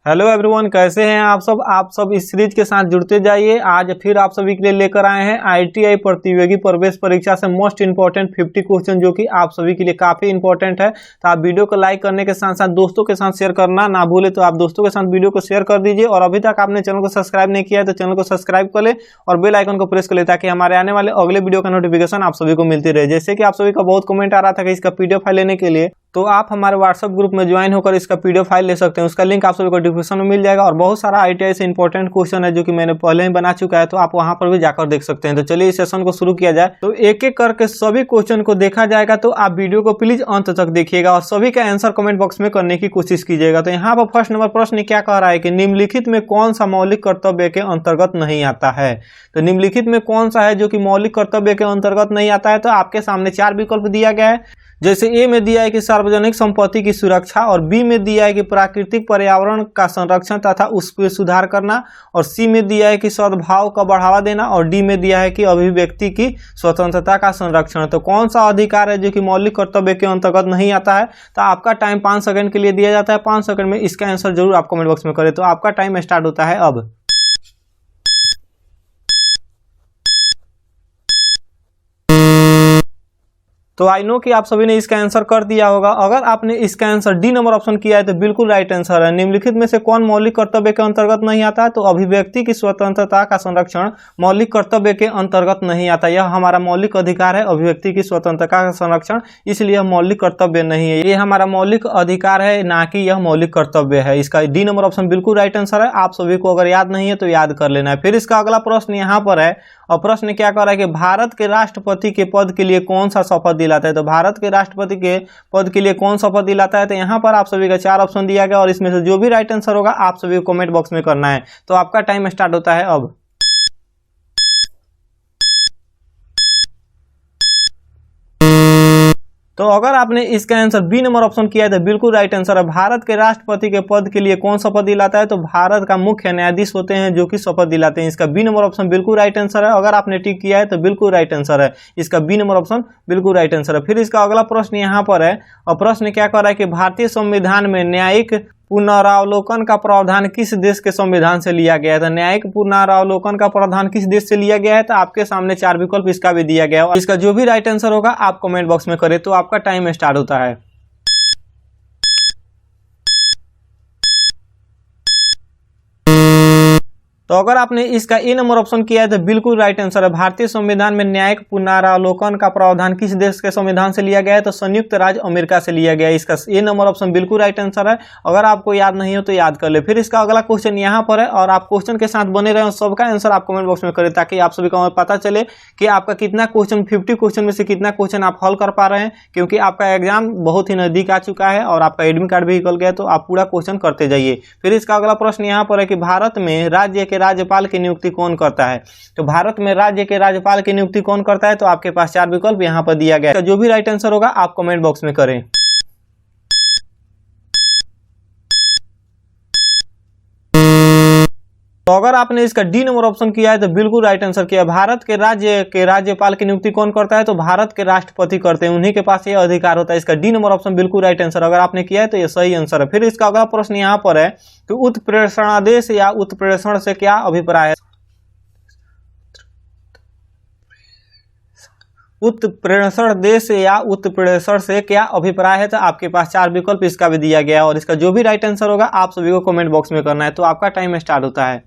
Hello everyone, कैसे हैं आप सब इस सीरीज के साथ जुड़ते जाइए। आज फिर आप सभी के लिए लेकर आए हैं आईटीआई प्रतियोगी प्रवेश परीक्षा से मोस्ट इंपॉर्टेंट 50 क्वेश्चन, जो कि आप सभी के लिए काफी इंपॉर्टेंट है। तो आप वीडियो को लाइक करने के साथ साथ दोस्तों के साथ शेयर करना ना भूले। तो आप दोस्तों के साथ वीडियो को शेयर कर दीजिए और अभी तक आपने चैनल को सब्सक्राइब नहीं किया है तो चैनल को सब्सक्राइब कर ले और बेल आइकन को प्रेस कर ले, ताकि हमारे आने वाले अगले वीडियो का नोटिफिकेशन आप सभी को मिलती रहे। जैसे कि आप सभी का बहुत कमेंट आ रहा था कि इसका पीडीएफ फाइल लेने के लिए, तो आप हमारे व्हाट्सएप ग्रुप में ज्वाइन होकर इसका पीडीएफ फाइल ले सकते हैं। उसका लिंक आप सभी को डिस्क्रिप्शन में मिल जाएगा और बहुत सारा आईटीआई से इंपॉर्टेंट क्वेश्चन है जो कि मैंने पहले ही बना चुका है, तो आप वहां पर भी जाकर देख सकते हैं। तो चलिए इस सेशन को शुरू किया जाए। तो एक एक करके सभी क्वेश्चन को देखा जाएगा, तो आप वीडियो को प्लीज अंत तक देखिएगा और सभी का आंसर कमेंट बॉक्स में करने की कोशिश कीजिएगा। तो यहाँ पर फर्स्ट नंबर प्रश्न क्या कह रहा है कि निम्नलिखित में कौन सा मौलिक कर्तव्य के अंतर्गत नहीं आता है। तो निम्नलिखित में कौन सा है जो कि मौलिक कर्तव्य के अंतर्गत नहीं आता है। तो आपके सामने 4 विकल्प दिया गया है। जैसे ए में दिया है कि सार्वजनिक संपत्ति की सुरक्षा, और बी में दिया है कि प्राकृतिक पर्यावरण का संरक्षण तथा उस पर सुधार करना, और सी में दिया है कि सद्भाव का बढ़ावा देना, और डी में दिया है कि अभिव्यक्ति की स्वतंत्रता का संरक्षण। तो कौन सा अधिकार है जो कि मौलिक कर्तव्य के अंतर्गत नहीं आता है। तो आपका टाइम 5 सेकंड के लिए दिया जाता है। 5 सेकंड में इसका आंसर जरूर आप कमेंट बॉक्स में करें। तो आपका टाइम स्टार्ट होता है अब। तो आई नो कि आप सभी ने इसका आंसर कर दिया होगा। अगर आपने इसका आंसर डी नंबर ऑप्शन किया है तो बिल्कुल राइट आंसर है। निम्नलिखित में से कौन मौलिक कर्तव्य के अंतर्गत नहीं आता है। तो अभिव्यक्ति की स्वतंत्रता का संरक्षण मौलिक कर्तव्य के अंतर्गत नहीं आता। यह हमारा मौलिक अधिकार है, अभिव्यक्ति की स्वतंत्रता का संरक्षण, इसलिए यह मौलिक कर्तव्य नहीं है। ये हमारा मौलिक अधिकार है, ना कि यह मौलिक कर्तव्य है। इसका डी नंबर ऑप्शन बिल्कुल राइट आंसर है। आप सभी को अगर याद नहीं है तो याद कर लेना है। फिर इसका अगला प्रश्न यहाँ पर है, और प्रश्न क्या कर रहा है कि भारत के राष्ट्रपति के पद के लिए कौन सा शपथ दिलाता है। तो भारत के राष्ट्रपति के पद के लिए कौन शपथ दिलाता है। तो यहाँ पर आप सभी का 4 ऑप्शन दिया गया और इसमें से जो भी राइट आंसर होगा आप सभी को कमेंट बॉक्स में करना है। तो आपका टाइम स्टार्ट होता है अब। तो अगर आपने इसका आंसर बी नंबर ऑप्शन किया है तो बिल्कुल राइट आंसर है। भारत के राष्ट्रपति के पद के लिए कौन शपथ दिलाता है। तो भारत का मुख्य न्यायाधीश होते हैं जो कि शपथ दिलाते हैं। इसका बी नंबर ऑप्शन बिल्कुल राइट आंसर है। अगर आपने टिक किया है तो बिल्कुल राइट आंसर है। इसका बी नंबर ऑप्शन बिल्कुल राइट आंसर है। फिर इसका अगला प्रश्न यहाँ पर है, और प्रश्न क्या कर रहा है कि भारतीय संविधान में न्यायिक पुनरावलोकन का प्रावधान किस देश के संविधान से लिया गया है। तो न्यायिक पुनरावलोकन का प्रावधान किस देश से लिया गया है। तो आपके सामने 4 विकल्प इसका भी दिया गया है और इसका जो भी राइट आंसर होगा आप कमेंट बॉक्स में करें। तो आपका टाइम स्टार्ट होता है। तो अगर आपने इसका ए नंबर ऑप्शन किया है तो बिल्कुल राइट आंसर है। भारतीय संविधान में न्यायिक पुनरावलोकन का प्रावधान किस देश के संविधान से लिया गया है। तो संयुक्त राज्य अमेरिका से लिया गया है। इसका ए नंबर ऑप्शन बिल्कुल राइट आंसर है। अगर आपको याद नहीं हो तो याद कर ले। फिर इसका अगला क्वेश्चन यहाँ पर है, और आप क्वेश्चन के साथ बने रहे और सबका आंसर आप कमेंट बॉक्स में करें, ताकि आप सभी को पता चले कि आपका कितना क्वेश्चन 50 क्वेश्चन में से कितना क्वेश्चन आप हल कर पा रहे हैं। क्योंकि आपका एग्जाम बहुत ही नजदीक आ चुका है और आपका एडमिट कार्ड भी निकल गया, तो आप पूरा क्वेश्चन करते जाइए। फिर इसका अगला प्रश्न यहाँ पर है कि भारत में राज्य के राज्यपाल की नियुक्ति कौन करता है। तो भारत में राज्य के राज्यपाल की नियुक्ति कौन करता है। तो आपके पास 4 विकल्प यहाँ पर दिया गया है। जो भी राइट आंसर होगा आप कमेंट बॉक्स में करें। तो अगर आपने इसका डी नंबर ऑप्शन किया है तो बिल्कुल राइट आंसर किया। भारत के राज्यपाल की नियुक्ति कौन करता है। तो भारत के राष्ट्रपति करते हैं, उन्हीं के पास ये अधिकार होता है। इसका डी नंबर ऑप्शन बिल्कुल राइट आंसर। अगर आपने किया है तो ये सही आंसर है। फिर इसका अगला प्रश्न यहाँ पर है कि उत्प्रेषणादेश या उत्प्रेषण से क्या अभिप्राय है। उत्प्रेषण देश या उत्प्रेषण से क्या अभिप्राय है। तो आपके पास 4 विकल्प इसका भी दिया गया है और इसका जो भी राइट आंसर होगा आप सभी को कमेंट बॉक्स में करना है। तो आपका टाइम स्टार्ट होता है।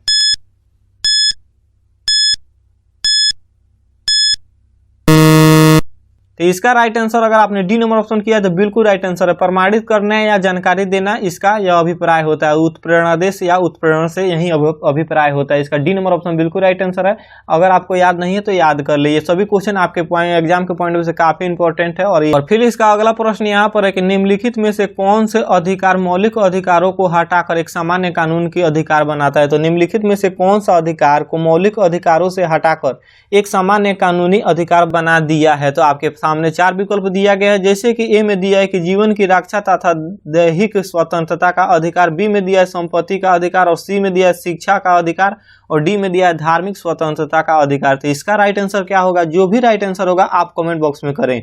तो इसका राइट आंसर अगर आपने डी नंबर ऑप्शन किया तो बिल्कुल राइट आंसर है। प्रमाणित करना या जानकारी देना, इसका यह अभिप्राय होता है। उत्प्रेरणादेश या उत्प्रेरण से यही अभिप्राय होता है। इसका डी नंबर ऑप्शन बिल्कुल राइट आंसर है। अगर आपको याद नहीं है तो याद कर लीजिए। सभी क्वेश्चन आपके एग्जाम के पॉइंट ऑफ व्यू से काफी इंपॉर्टेंट है। और फिर इसका अगला प्रश्न यहाँ पर है कि निम्नलिखित में से कौन से अधिकार मौलिक अधिकारों को हटाकर एक सामान्य कानून की अधिकार बनाता है। तो निम्नलिखित में से कौन सा अधिकार को मौलिक अधिकारों से हटाकर एक सामान्य कानूनी अधिकार बना दिया है। तो आपके सामने 4 विकल्प दिया गया है। जैसे कि ए में दिया है कि जीवन की रक्षा तथा दैहिक स्वतंत्रता का अधिकार, बी में दिया है संपत्ति का अधिकार, और सी में दिया है शिक्षा का अधिकार, और डी में दिया है धार्मिक स्वतंत्रता का अधिकार। तो इसका राइट आंसर क्या होगा। जो भी राइट आंसर होगा आप कमेंट बॉक्स में करें।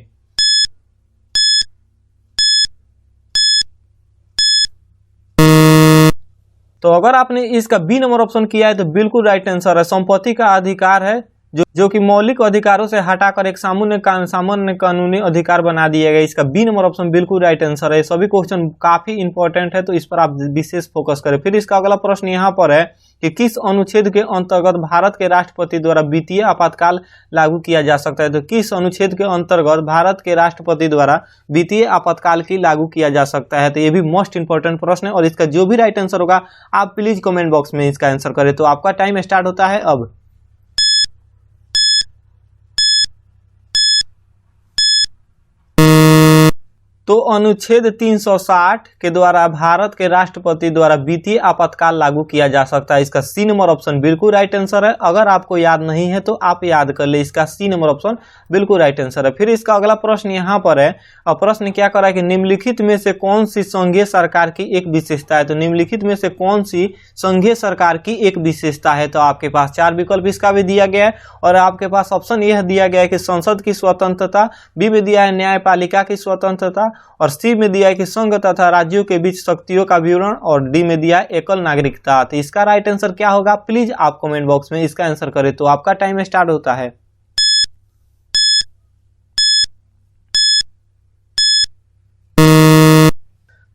तो अगर आपने इसका बी नंबर ऑप्शन किया है तो बिल्कुल राइट आंसर है। संपत्ति का अधिकार है जो कि मौलिक अधिकारों से हटाकर एक सामान्य कानूनी अधिकार बना दिया गया। इसका बी नंबर ऑप्शन बिल्कुल राइट आंसर है। सभी क्वेश्चन काफी इंपॉर्टेंट है, तो इस पर आप विशेष फोकस करें। फिर इसका अगला प्रश्न यहाँ पर है कि किस अनुच्छेद के अंतर्गत भारत के राष्ट्रपति द्वारा वित्तीय आपातकाल लागू किया जा सकता है। तो किस अनुच्छेद के अंतर्गत भारत के राष्ट्रपति द्वारा वित्तीय आपातकाल की लागू किया जा सकता है। तो ये भी मोस्ट इंपॉर्टेंट प्रश्न है, और इसका जो भी राइट आंसर होगा आप प्लीज कमेंट बॉक्स में इसका आंसर करें। तो आपका टाइम स्टार्ट होता है अब। तो अनुच्छेद 360 के द्वारा भारत के राष्ट्रपति द्वारा वित्तीय आपातकाल लागू किया जा सकता है। इसका सी नंबर ऑप्शन बिल्कुल राइट आंसर है। अगर आपको याद नहीं है तो आप याद कर ले, इसका सी नंबर ऑप्शन बिल्कुल राइट आंसर है। फिर इसका अगला प्रश्न यहाँ पर है, और प्रश्न क्या कर रहा है कि निम्नलिखित में से कौन सी संघीय सरकार की एक विशेषता है। तो निम्नलिखित में से कौन सी संघीय सरकार की एक विशेषता है। तो आपके पास 4 विकल्प इसका भी दिया गया है, और आपके पास ऑप्शन यह दिया गया है कि संसद की स्वतंत्रता, बी में दिया है न्यायपालिका की स्वतंत्रता, और सी में दिया है कि संघ तथा राज्यों के बीच शक्तियों का विवरण, और डी में दिया है एकल नागरिकता। तो इसका राइट आंसर क्या होगा प्लीज आप कमेंट बॉक्स में इसका आंसर करें। तो आपका टाइम स्टार्ट होता है।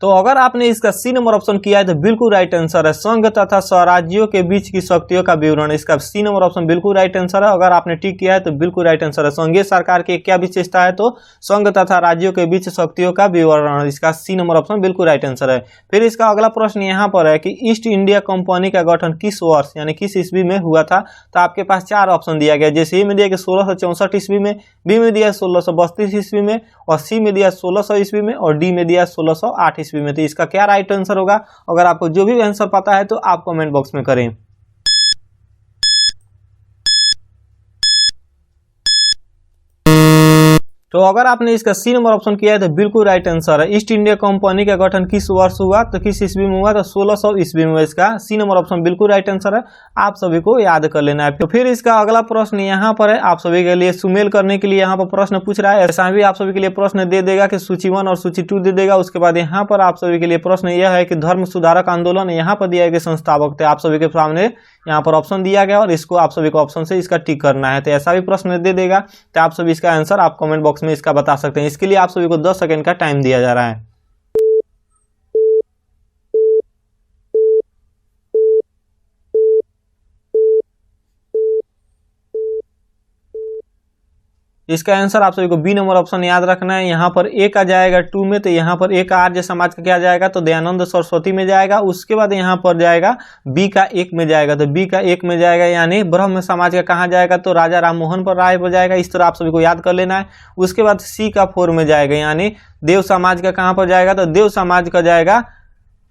तो अगर आपने इसका सी नंबर ऑप्शन किया है तो बिल्कुल राइट आंसर है। संघ तथा स्वराज्यों के बीच की शक्तियों का विवरण, इसका सी नंबर ऑप्शन बिल्कुल राइट आंसर है। अगर आपने टिक किया है तो बिल्कुल राइट आंसर है। संघीय सरकार की क्या विशेषता है, तो संघ तथा राज्यों के बीच शक्तियों का विवरण, इसका सी नंबर ऑप्शन बिल्कुल राइट आंसर है। फिर इसका अगला प्रश्न यहाँ पर है कि ईस्ट इंडिया कंपनी का गठन किस वर्ष यानी किस ईस्वी में हुआ था। तो आपके पास 4 ऑप्शन दिया गया, जैसे ए में दिया कि 1664 ईस्वी में, बी में दिया 1632 ईस्वी में, और सी में दिया 1600 ईस्वी में, और डी में दिया 1608 ईस्वी में। तो इसका क्या राइट आंसर होगा। अगर आपको जो भी आंसर पता है तो आप कमेंट बॉक्स में करें। तो अगर आपने इसका सी नंबर ऑप्शन किया है तो बिल्कुल राइट आंसर है। ईस्ट इंडिया कंपनी का गठन किस वर्ष हुआ, तो किस ईस्वी में हुआ, तो 1600 ईस्वी में। इसका सी नंबर ऑप्शन बिल्कुल राइट आंसर है। आप सभी को याद कर लेना है। तो फिर इसका अगला प्रश्न यहाँ पर है, आप सभी के लिए सुमेल करने के लिए यहाँ पर प्रश्न पूछ रहा है। ऐसा भी आप सभी के लिए प्रश्न दे देगा कि सूची 1 और सूची 2 दे देगा। उसके बाद यहाँ पर आप सभी के लिए प्रश्न यह है कि धर्म सुधारक आंदोलन यहाँ पर दिया गया संस्थापक थे। आप सभी के सामने यहाँ पर ऑप्शन दिया गया, और इसको आप सभी को ऑप्शन से इसका टिक करना है। तो ऐसा भी प्रश्न दे देगा, तो आप सभी इसका आंसर आप कमेंट बॉक्स में इसका बता सकते हैं। इसके लिए आप सभी को 10 सेकंड का टाइम दिया जा रहा है। इसका आंसर आप सभी को बी नंबर ऑप्शन याद रखना है। यहाँ पर एक आ जाएगा 2 में, तो यहाँ पर एक आर्य समाज का क्या जाएगा, तो दयानंद सरस्वती में जाएगा। उसके बाद यहाँ पर जाएगा बी का 1 में जाएगा, तो बी का 1 में जाएगा यानी ब्रह्म समाज का कहाँ जाएगा, तो राजा राम मोहन पर राय पर जाएगा। इस तरह आप सभी को याद कर लेना है। उसके बाद सी का 4 में जाएगा यानी देव समाज का कहाँ पर जाएगा, तो देव समाज का जाएगा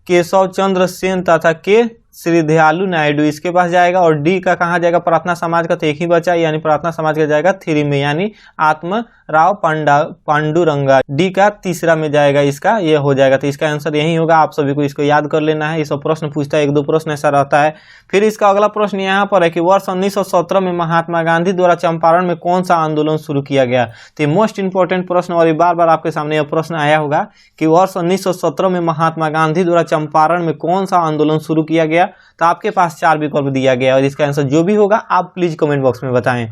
केशव चंद्र सेन तथा के श्री दयालु नायडू, इसके पास जाएगा। और डी का कहाँ जाएगा, प्रार्थना समाज का तो एक ही बचा यानी प्रार्थना समाज का जाएगा 3 में यानी आत्म राव पांडुरंगा, डी का 3रा में जाएगा। इसका ये हो जाएगा, तो इसका आंसर यही होगा। आप सभी को इसको याद कर लेना है। ये सब प्रश्न पूछता है, 1-2 प्रश्न ऐसा रहता है। फिर इसका अगला प्रश्न यहाँ पर है कि वर्ष 1917 में महात्मा गांधी द्वारा चंपारण में कौन सा आंदोलन शुरू किया गया। तो मोस्ट इंपॉर्टेंट प्रश्न, और बार बार आपके सामने यह प्रश्न आया होगा कि वर्ष 1917 में महात्मा गांधी द्वारा चंपारण में कौन सा आंदोलन शुरू किया गया। तो आपके पास 4 विकल्प दिया गया, और इसका आंसर जो भी होगा आप प्लीज कमेंट बॉक्स में बताएं।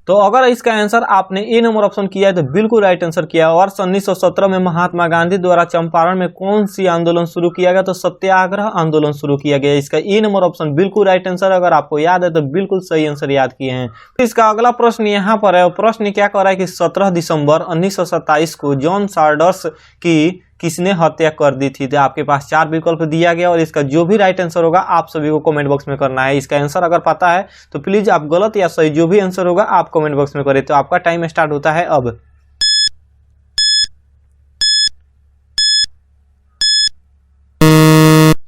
तो अगर इसका आंसर आपने ए नंबर ऑप्शन किया है तो बिल्कुल राइट आंसर किया। वर्ष 1917 में महात्मा गांधी द्वारा चंपारण में कौन सी आंदोलन शुरू किया गया, तो सत्याग्रह आंदोलन शुरू किया गया। इसका ए नंबर ऑप्शन बिल्कुल राइट आंसर। अगर आपको याद है तो बिल्कुल सही आंसर याद किए हैं। इसका अगला प्रश्न यहाँ पर है, प्रश्न क्या कर रहा है कि 17 दिसंबर 1927 को जॉन साल्डर्स की किसने हत्या कर दी थी। तो आपके पास 4 विकल्प दिया गया, और इसका जो भी राइट आंसर होगा आप सभी को कमेंट बॉक्स में करना है। इसका आंसर अगर पता है तो प्लीज आप गलत या सही जो भी आंसर होगा आप कमेंट बॉक्स में करें। तो आपका टाइम स्टार्ट होता है अब।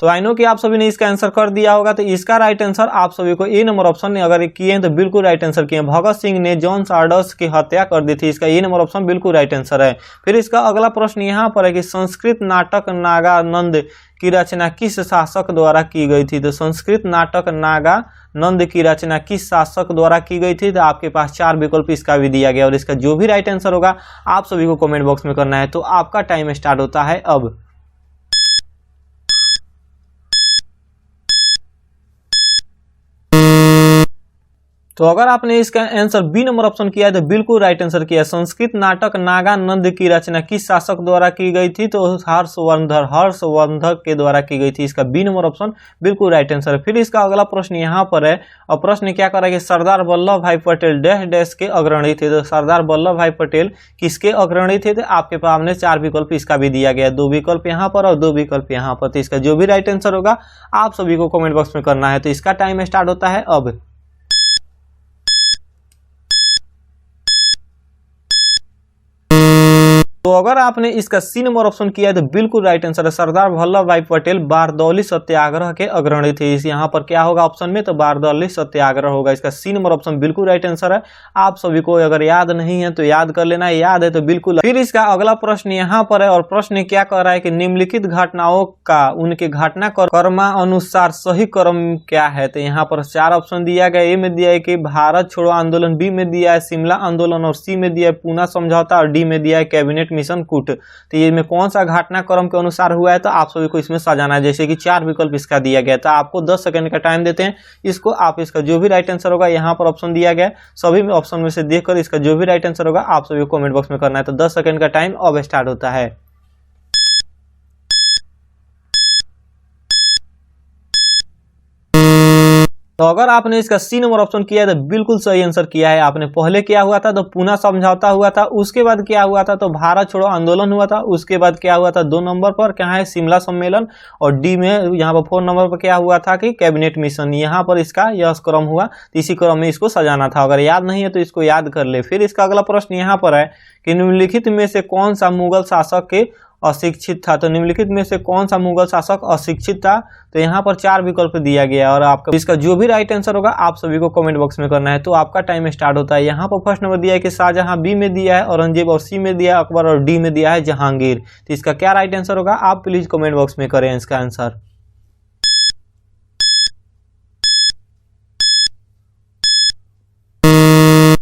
तो आई नो कि आप सभी ने इसका आंसर कर दिया होगा। तो इसका राइट आंसर आप सभी को ए नंबर ऑप्शन ने अगर किए हैं तो बिल्कुल राइट आंसर किए हैं। भगत सिंह ने जॉन साल्डर्स की हत्या कर दी थी, इसका ए नंबर ऑप्शन बिल्कुल राइट आंसर है। फिर इसका अगला प्रश्न यहाँ पर है कि संस्कृत नाटक नागानंद की रचना किस शासक द्वारा की गई थी। तो संस्कृत नाटक नागानंद की रचना किस शासक द्वारा की गई थी। तो आपके पास 4 विकल्प इसका भी दिया गया और इसका जो भी राइट आंसर होगा आप सभी को कमेंट बॉक्स में करना है। तो आपका टाइम स्टार्ट होता है अब। तो अगर आपने इसका आंसर बी नंबर ऑप्शन किया है तो बिल्कुल राइट आंसर किया। संस्कृत नाटक नागानंद की रचना किस शासक द्वारा की गई थी। तो हर्षवर्धन के द्वारा की गई थी, इसका बी नंबर ऑप्शन बिल्कुल राइट आंसर है। फिर इसका अगला प्रश्न यहाँ पर है और प्रश्न क्या कर रहा है कि सरदार वल्लभ भाई पटेल डैश डैश के अग्रणी थे। तो सरदार वल्लभ भाई पटेल किसके अग्रणी थे। तो आपके पास 4 विकल्प इसका भी दिया गया है, 2 विकल्प यहाँ पर और 2 विकल्प यहाँ पर। तो इसका जो भी राइट आंसर होगा आप सभी को कमेंट बॉक्स में करना है। तो इसका टाइम स्टार्ट होता है अब। तो अगर आपने इसका सी नंबर ऑप्शन किया है तो बिल्कुल राइट आंसर है। सरदार वल्लभ भाई पटेल बारदौली सत्याग्रह के अग्रणी थे। इस यहाँ पर क्या होगा ऑप्शन में, तो बारदौली सत्याग्रह होगा, इसका सी नंबर ऑप्शन बिल्कुल राइट आंसर है। आप सभी को अगर याद नहीं है तो याद कर लेना, याद है तो बिल्कुल। फिर इसका अगला प्रश्न यहाँ पर है और प्रश्न क्या कर रहा है कि निम्नलिखित घटनाओं का उनके घटना क्रमानुसार सही क्रम क्या है। तो यहाँ पर 4 ऑप्शन दिया गया। ए में दिया है कि भारत छोड़ो आंदोलन, बी में दिया है शिमला आंदोलन और सी में दिया है पूना समझौता और डी में दिया है कैबिनेट मिशन कूट। तो ये में कौन सा घटनाक्रम के अनुसार हुआ है तो आप सभी को इसमें सजाना है। जैसे कि 4 विकल्प इसका दिया गया था, आपको 10 सेकंड का टाइम देते हैं। इसको आप इसका जो भी राइट आंसर होगा यहाँ पर ऑप्शन दिया गया, सभी में ऑप्शन में से देखकर इसका जो भी राइट आंसर होगा आप सभी को कमेंट बॉक्स में करना है। तो 10 सेकंड का टाइम अब स्टार्ट होता है। तो अगर आपने इसका सी नंबर ऑप्शन किया है तो बिल्कुल सही आंसर किया है आपने। पहले क्या हुआ था तो पूना समझौता हुआ था, उसके बाद क्या हुआ था तो भारत छोड़ो आंदोलन हुआ था, उसके बाद क्या हुआ था 2 नंबर पर क्या है शिमला सम्मेलन और डी में यहाँ पर 4 नंबर पर क्या हुआ था कि कैबिनेट मिशन। यहाँ पर इसका यह क्रम हुआ, तो इसी क्रम में इसको सजाना था। अगर याद नहीं है तो इसको याद कर ले। फिर इसका अगला प्रश्न यहाँ पर है कि निम्नलिखित में से कौन सा मुगल शासक के अशिक्षित था। तो निम्नलिखित में से कौन सा मुगल शासक अशिक्षित था। तो यहाँ पर 4 विकल्प दिया गया और आपका इसका जो भी राइट आंसर होगा आप सभी को कमेंट बॉक्स में करना है। तो आपका टाइम स्टार्ट होता है। यहाँ पर फर्स्ट नंबर दिया है कि शाहजहां, बी में दिया है औरंगजेब और सी में दिया है अकबर और डी में दिया है जहांगीर। तो इसका क्या राइट आंसर होगा आप प्लीज कमेंट बॉक्स में करें इसका आंसर।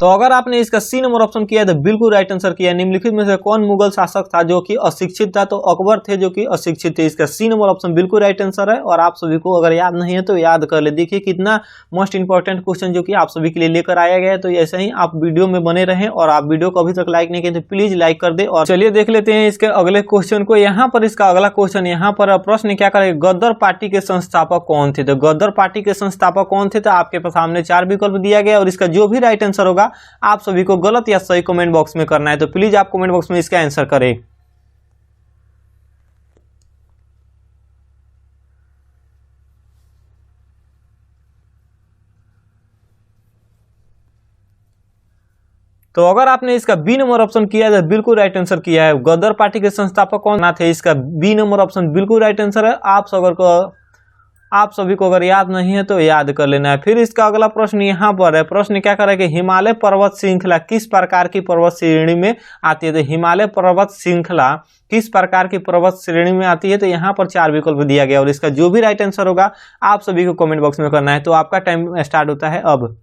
तो अगर आपने इसका सी नंबर ऑप्शन किया है तो बिल्कुल राइट आंसर किया। निम्नलिखित में से कौन मुगल शासक था जो कि अशिक्षित था। तो अकबर थे जो कि अशिक्षित थे, इसका सी नंबर ऑप्शन बिल्कुल राइट आंसर है। और आप सभी को अगर याद नहीं है तो याद कर ले। देखिए कितना मोस्ट इंपॉर्टेंट क्वेश्चन जो कि आप सभी के लिए लेकर आया गया है। तो ऐसे ही आप वीडियो में बने रहें और आप वीडियो को अभी तक लाइक नहीं किए तो प्लीज लाइक कर दे। और चलिए देख लेते हैं इसके अगले क्वेश्चन को। यहाँ पर इसका अगला क्वेश्चन यहाँ पर प्रश्न क्या करेगा, गद्दार पार्टी के संस्थापक कौन थे। तो गद्दार पार्टी के संस्थापक कौन थे। तो आपके सामने 4 विकल्प दिया गया और इसका जो भी राइट आंसर होगा आप सभी को गलत या सही कमेंट बॉक्स में करना है। तो प्लीज आप कमेंट बॉक्स में इसका आंसर करें। तो अगर आपने इसका बी नंबर ऑप्शन किया है तो बिल्कुल राइट आंसर किया है। गद्दार पार्टी के संस्थापक कौन थे, इसका बी नंबर ऑप्शन बिल्कुल राइट आंसर है। आप सभी को अगर याद नहीं है तो याद कर लेना है। फिर इसका अगला प्रश्न यहाँ पर है, प्रश्न क्या कर रहा है कि हिमालय पर्वत श्रृंखला किस प्रकार की पर्वत श्रेणी में आती है। तो हिमालय पर्वत श्रृंखला किस प्रकार की पर्वत श्रेणी में आती है। तो यहाँ पर 4 विकल्प दिया गया और इसका जो भी राइट आंसर होगा आप सभी को कमेंट बॉक्स में करना है। तो आपका टाइम स्टार्ट होता है अब।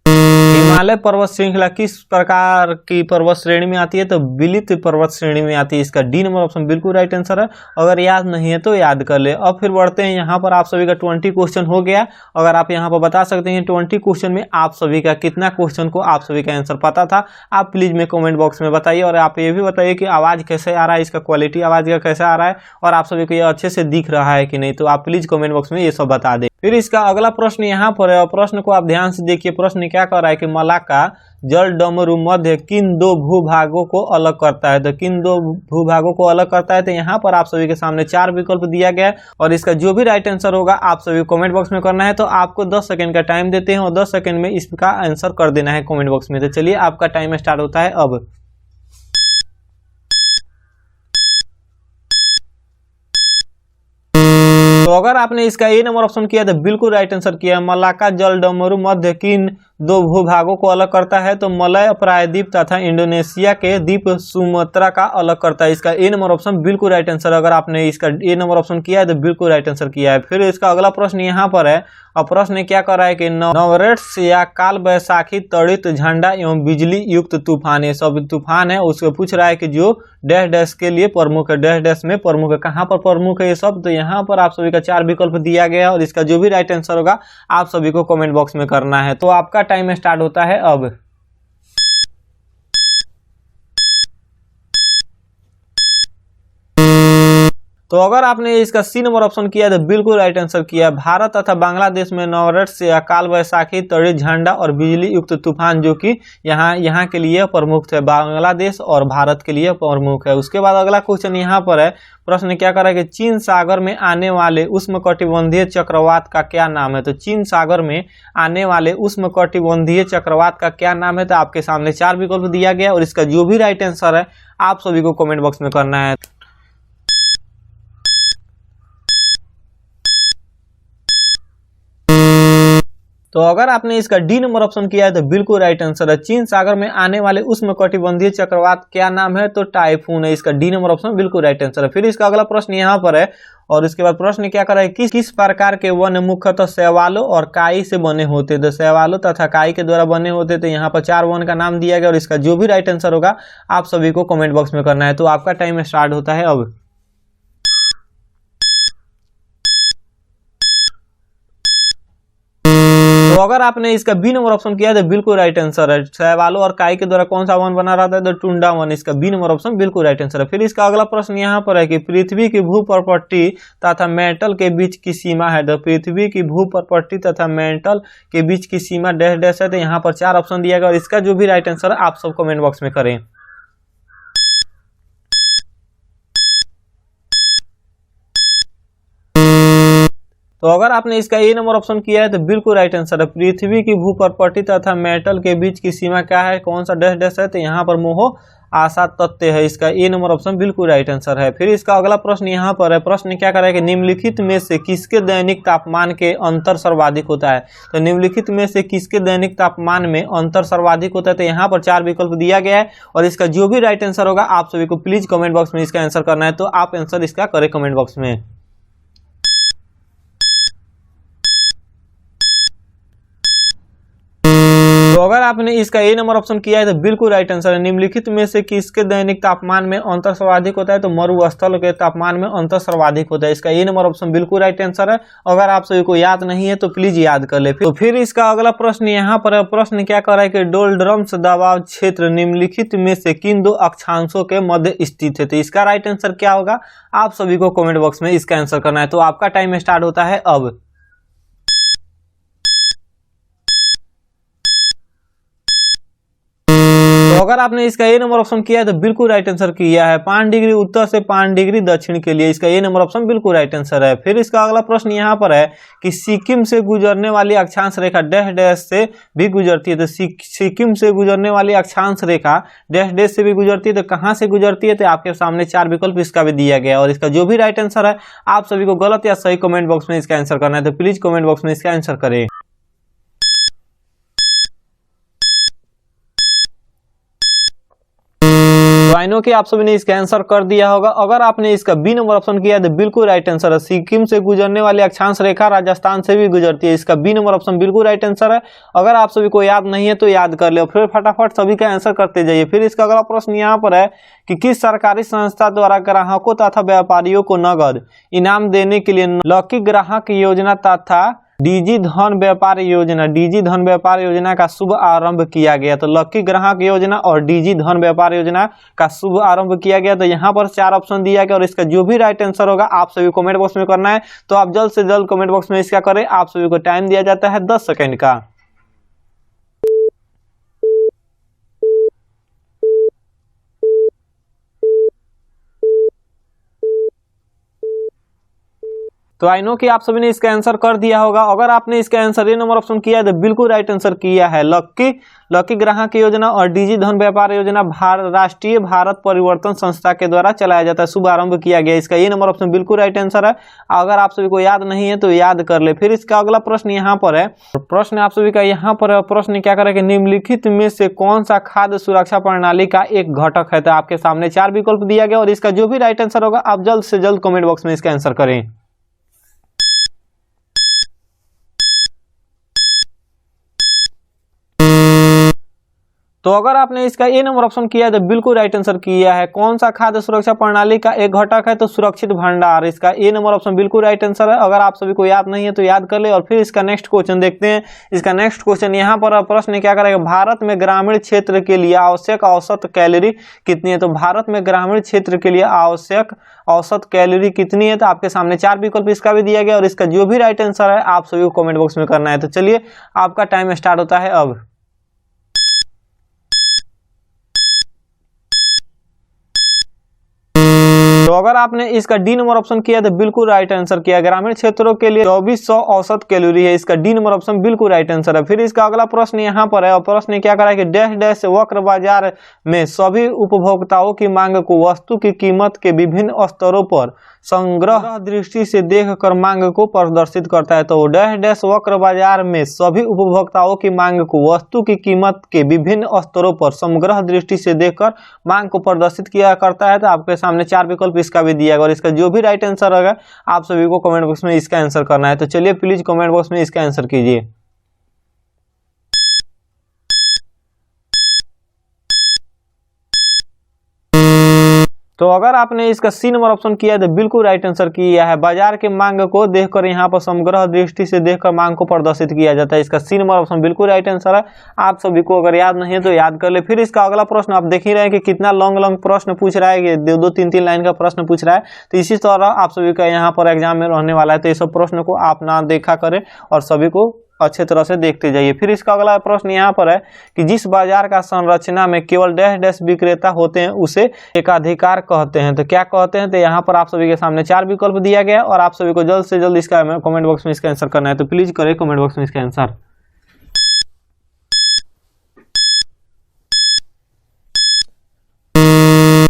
हिमालय पर्वत श्रृंखला किस प्रकार की पर्वत श्रेणी में आती है। तो विलित पर्वत श्रेणी में आती है, इसका डी नंबर ऑप्शन बिल्कुल राइट आंसर है। अगर याद नहीं है तो याद कर ले। अब फिर बढ़ते हैं, यहाँ पर आप सभी का 20 क्वेश्चन हो गया। अगर आप यहाँ पर बता सकते हैं 20 क्वेश्चन में आप सभी का कितना क्वेश्चन को आप सभी का आंसर पता था, आप प्लीज में कमेंट बॉक्स में बताइए। और आप ये भी बताइए कि आवाज कैसे आ रहा है, इसका क्वालिटी आवाज का कैसा आ रहा है और आप सभी को ये अच्छे से दिख रहा है कि नहीं। तो आप प्लीज कमेंट बॉक्स में ये सब बता दें। फिर इसका अगला प्रश्न यहाँ पर है और प्रश्न को आप ध्यान से देखिए। प्रश्न क्या कर रहा है कि मलाक्का जल डमरू मध्य किन 2 भूभागों को अलग करता है। तो किन 2 भूभागों को अलग करता है। तो यहाँ पर आप सभी के सामने 4 विकल्प दिया गया है और इसका जो भी राइट आंसर होगा आप सभी को कमेंट बॉक्स में करना है। तो आपको 10 सेकंड का टाइम देते हैं और 10 सेकंड में इसका आंसर कर देना है कमेंट बॉक्स में। तो चलिए आपका टाइम स्टार्ट होता है अब। अगर आपने इसका ए नंबर ऑप्शन किया तो बिल्कुल राइट आंसर किया। मलाक्का जलडमरू मध्य किन दो भूभागों को अलग करता है? तो मलय प्रायद्वीप तथा इंडोनेशिया के द्वीप सुमात्रा का अलग करता है। इसका ए नंबर ऑप्शन बिल्कुल राइट आंसर। अगर आपने इसका ए नंबर ऑप्शन किया है तो बिल्कुल राइट आंसर किया है। फिर इसका अगला प्रश्न यहाँ पर है, और प्रश्न क्या कर रहा है कि नवरेट्स या काल बैसाखी तड़ित झंडा एवं बिजली युक्त तूफान, ये सब तूफान है, उसको पूछ रहा है कि जो डैश डैश के लिए प्रमुख है, डैश डैश में प्रमुख है, कहाँ पर प्रमुख है ये सब। तो यहाँ पर आप सभी का 4 विकल्प दिया गया है और इसका जो भी राइट आंसर होगा आप सभी को कमेंट बॉक्स में करना है। तो आपका टाइम स्टार्ट होता है अब। तो अगर आपने इसका सी नंबर ऑप्शन किया तो बिल्कुल राइट आंसर किया। भारत तथा बांग्लादेश में नवरेट्स या काल बैसाखी तड़ित झंडा और बिजली युक्त तूफान जो कि यहाँ के लिए प्रमुख थे, बांग्लादेश और भारत के लिए प्रमुख है। उसके बाद अगला क्वेश्चन यहाँ पर है, प्रश्न क्या कर रहा है कि चीन सागर में आने वाले उष्णकटिबंधीय चक्रवात का क्या नाम है? तो चीन सागर में आने वाले उष्णकटिबंधीय चक्रवात का क्या नाम है? तो आपके सामने 4 विकल्प दिया गया और इसका जो भी राइट आंसर है आप सभी को कमेंट बॉक्स में करना है। तो अगर आपने इसका डी नंबर ऑप्शन किया है तो बिल्कुल राइट आंसर है। चीन सागर में आने वाले उष्णकटिबंधीय चक्रवात क्या नाम है? तो टाइफून है। इसका डी नंबर ऑप्शन बिल्कुल राइट आंसर है। फिर इसका अगला प्रश्न यहाँ पर है, और इसके बाद प्रश्न क्या कर रहा है, किस प्रकार के वन मुख्यतः शैवालों और काई से बने होते? तो शैवालों तथा काई के द्वारा बने होते। तो यहाँ पर 4 वन का नाम दिया गया और इसका जो भी राइट आंसर होगा आप सभी को कमेंट बॉक्स में करना है। तो आपका टाइम स्टार्ट होता है अब। तो अगर आपने इसका बी नंबर ऑप्शन किया है तो बिल्कुल राइट आंसर है। शैवालों और काई के द्वारा कौन सा वन बना रहता है? तो टुंडा वन। इसका बी नंबर ऑप्शन बिल्कुल राइट आंसर है। फिर इसका अगला प्रश्न यहाँ पर है कि पृथ्वी की भूप्रपट्टी तथा मेंटल के बीच की सीमा है। तो पृथ्वी की भूप्रपट्टी तथा मेंटल के बीच की सीमा डैश डैश है। तो यहाँ पर 4 ऑप्शन दिया गया और इसका जो भी राइट आंसर है आप सब कमेंट बॉक्स में करें। तो अगर आपने इसका ए नंबर ऑप्शन किया है तो बिल्कुल राइट आंसर है। पृथ्वी की भूप्रपट्टी तथा मेटल के बीच की सीमा क्या है? कौन सा डैश डैश है? तो यहाँ पर मोह आशा तत्व है। इसका ए नंबर ऑप्शन बिल्कुल राइट आंसर है। फिर इसका अगला प्रश्न यहाँ पर है, प्रश्न क्या कर रहा है कि निम्नलिखित में से किसके दैनिक तापमान के अंतर सर्वाधिक होता है? तो निम्नलिखित में से किसके दैनिक तापमान में अंतर सर्वाधिक होता है? तो यहाँ पर 4 विकल्प दिया गया है और इसका जो भी राइट आंसर होगा आप सभी को प्लीज कमेंट बॉक्स में इसका आंसर करना है। तो आप आंसर इसका करें कमेंट बॉक्स में। तो अगर आपने इसका ए नंबर ऑप्शन किया है तो बिल्कुल राइट आंसर है। निम्नलिखित में से किसके दैनिक तापमान में अंतर सर्वाधिक होता है? तो मरुस्थल के तापमान में अंतर सर्वाधिक होता है। इसका ए नंबर ऑप्शन बिल्कुल राइट आंसर है। अगर आप सभी को याद नहीं है तो प्लीज याद कर ले। तो फिर इसका अगला प्रश्न यहाँ पर है, प्रश्न क्या कर रहा है कि डोल्ड्रम्स दबाव क्षेत्र निम्नलिखित में से किन 2 अक्षांशों के मध्य स्थित है? तो इसका राइट आंसर क्या होगा आप सभी को कमेंट बॉक्स में इसका आंसर करना है। तो आपका टाइम स्टार्ट होता है अब। तो अगर आपने इसका ए नंबर ऑप्शन किया है तो बिल्कुल राइट आंसर किया है। 5 डिग्री उत्तर से 5 डिग्री दक्षिण के लिए इसका ए नंबर ऑप्शन बिल्कुल राइट आंसर है। फिर इसका अगला प्रश्न यहाँ पर है कि सिक्किम से गुजरने वाली अक्षांश रेखा डैश डैश से भी गुजरती है। तो सिक्किम से गुजरने वाली अक्षांश रेखा डैश डैश से भी गुजरती है। तो कहाँ से गुजरती है? तो आपके सामने 4 विकल्प इसका भी दिया गया और इसका जो भी राइट आंसर है आप सभी को गलत या सही कमेंट बॉक्स में इसका आंसर करना है। तो प्लीज कमेंट बॉक्स में इसका आंसर करें। तो आई नो कि आप सभी ने इसका आंसर कर दिया होगा। अगर आपने इसका बी नंबर ऑप्शन किया तो बिल्कुल राइट आंसर है। सिक्किम से गुजरने वाली अक्षांश रेखा राजस्थान से भी गुजरती है। इसका बी नंबर ऑप्शन बिल्कुल राइट आंसर है। अगर आप सभी को याद नहीं है तो याद कर ले, फिर फटाफट सभी का आंसर करते जाइए। फिर इसका अगला प्रश्न यहाँ पर है कि किस सरकारी संस्था द्वारा ग्राहकों तथा व्यापारियों को नगद इनाम देने के लिए लकी ग्राहक योजना तथा डीजी धन व्यापार योजना का शुभ आरंभ किया गया? तो लकी ग्राहक योजना और डीजी धन व्यापार योजना का शुभ आरंभ किया गया। तो यहाँ पर 4 ऑप्शन दिया गया और इसका जो भी राइट आंसर होगा आप सभी को कमेंट बॉक्स में करना है। तो आप जल्द से जल्द कमेंट बॉक्स में इसका करें। आप सभी को टाइम दिया जाता है 10 सेकेंड का। तो आई नो कि आप सभी ने इसका आंसर कर दिया होगा। अगर आपने इसका आंसर ए नंबर ऑप्शन किया है तो बिल्कुल राइट आंसर किया है। लकी ग्राहक योजना और डिजी धन व्यापार योजना राष्ट्रीय भारत परिवर्तन संस्था के द्वारा चलाया जाता है, शुभारंभ किया गया। इसका ए नंबर ऑप्शन बिल्कुल राइट आंसर है। अगर आप सभी को याद नहीं है तो याद कर ले। फिर इसका अगला प्रश्न यहाँ पर है, प्रश्न आप सभी का यहाँ पर है। प्रश्न क्या करें कि निम्नलिखित में से कौन सा खाद्य सुरक्षा प्रणाली का एक घटक है। तो आपके सामने 4 विकल्प दिया गया और इसका जो भी राइट आंसर होगा आप जल्द से जल्द कमेंट बॉक्स में इसका आंसर करें। तो अगर आपने इसका ए नंबर ऑप्शन किया है तो बिल्कुल राइट आंसर किया है। कौन सा खाद्य सुरक्षा प्रणाली का एक घटक है, तो सुरक्षित भंडार। इसका ए नंबर ऑप्शन बिल्कुल राइट आंसर है। अगर आप सभी को याद नहीं है तो याद कर ले। और फिर इसका नेक्स्ट क्वेश्चन देखते हैं। इसका नेक्स्ट क्वेश्चन यहाँ पर प्रश्न क्या करेगा, भारत में ग्रामीण क्षेत्र के लिए आवश्यक औसत कैलोरी कितनी है। तो भारत में ग्रामीण क्षेत्र के लिए आवश्यक औसत कैलोरी कितनी है। तो आपके सामने 4 विकल्प इसका भी दिया गया और इसका जो भी राइट आंसर है आप सभी को कमेंट बॉक्स में करना है। तो चलिए आपका टाइम स्टार्ट होता है अब। तो अगर आपने इसका डी नंबर ऑप्शन किया तो बिल्कुल राइट आंसर किया। ग्रामीण क्षेत्रों के लिए 2400 औसत कैलोरी है। इसका डी नंबर ऑप्शन बिल्कुल राइट आंसर है। फिर इसका अगला प्रश्न यहाँ पर है और प्रश्न क्या करा है कि डैश डैश वक्र बाजार में सभी उपभोक्ताओं की मांग को वस्तु की कीमत के विभिन्न स्तरों पर संग्रह दृष्टि से देखकर मांग को प्रदर्शित करता है। तो डैश डैश वक्र बाजार में सभी उपभोक्ताओं की मांग को वस्तु की कीमत के विभिन्न स्तरों पर समग्र दृष्टि से देखकर मांग को प्रदर्शित किया करता है। तो आपके सामने 4 विकल्प इसका भी दिया गया और इसका जो भी राइट आंसर होगा आप सभी को कमेंट बॉक्स में इसका आंसर करना है। तो चलिए प्लीज कमेंट बॉक्स में इसका आंसर कीजिए। तो अगर आपने इसका सी नंबर ऑप्शन किया है तो बिल्कुल राइट आंसर किया है। बाजार के मांग को देखकर यहाँ पर समग्र दृष्टि से देखकर मांग को प्रदर्शित किया जाता है। इसका सी नंबर ऑप्शन बिल्कुल राइट आंसर है। आप सभी को अगर याद नहीं है तो याद कर ले। फिर इसका अगला प्रश्न आप देख ही रहे हैं कि कितना लॉन्ग प्रश्न पूछ रहा है, 2-2 3-3 लाइन का प्रश्न पूछ रहा है। तो इसी तरह आप सभी का यहाँ पर एग्जाम में रहने वाला है। तो ये सब प्रश्न को आप ना देखा करें और सभी को अच्छे तरह से देखते जाइए। फिर इसका अगला प्रश्न यहाँ पर है कि जिस बाजार का संरचना में केवल डैश डैश विक्रेता होते हैं उसे एकाधिकार कहते हैं। तो क्या कहते हैं, तो यहाँ पर आप सभी के सामने 4 विकल्प दिया गया और आप सभी को जल्द से जल्द इसका कमेंट बॉक्स में इसका आंसर करना है। तो प्लीज करें कमेंट बॉक्स में इसका आंसर।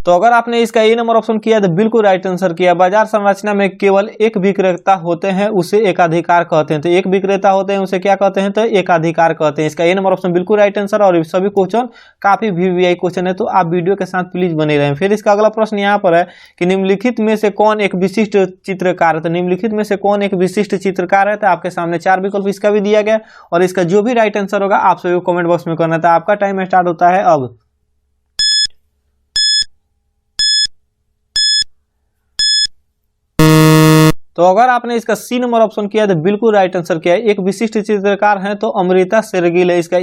तो अगर आपने इसका ए नंबर ऑप्शन किया तो बिल्कुल राइट आंसर किया। बाजार संरचना में केवल एक विक्रेता होते हैं उसे एकाधिकार कहते हैं। तो एक विक्रेता होते हैं उसे क्या कहते हैं, तो एकाधिकार कहते हैं। इसका ए नंबर ऑप्शन बिल्कुल राइट आंसर। और सभी क्वेश्चन काफी वीवीआई क्वेश्चन है तो आप वीडियो के साथ प्लीज बने रहें। फिर इसका अगला प्रश्न यहाँ पर है कि निम्नलिखित में से कौन एक विशिष्ट चित्रकार है। तो निम्नलिखित में से कौन एक विशिष्ट चित्रकार है। तो आपके सामने 4 विकल्प इसका भी दिया गया और इसका जो भी राइट आंसर होगा आप सभी को कमेंट बॉक्स में करना था। आपका टाइम स्टार्ट होता है अब। तो अगर आपने इसका सी नंबर ऑप्शन किया तो बिल्कुल राइट आंसर किया है। एक विशिष्ट चित्रकार है तो अमृता शेरगिल है। इसका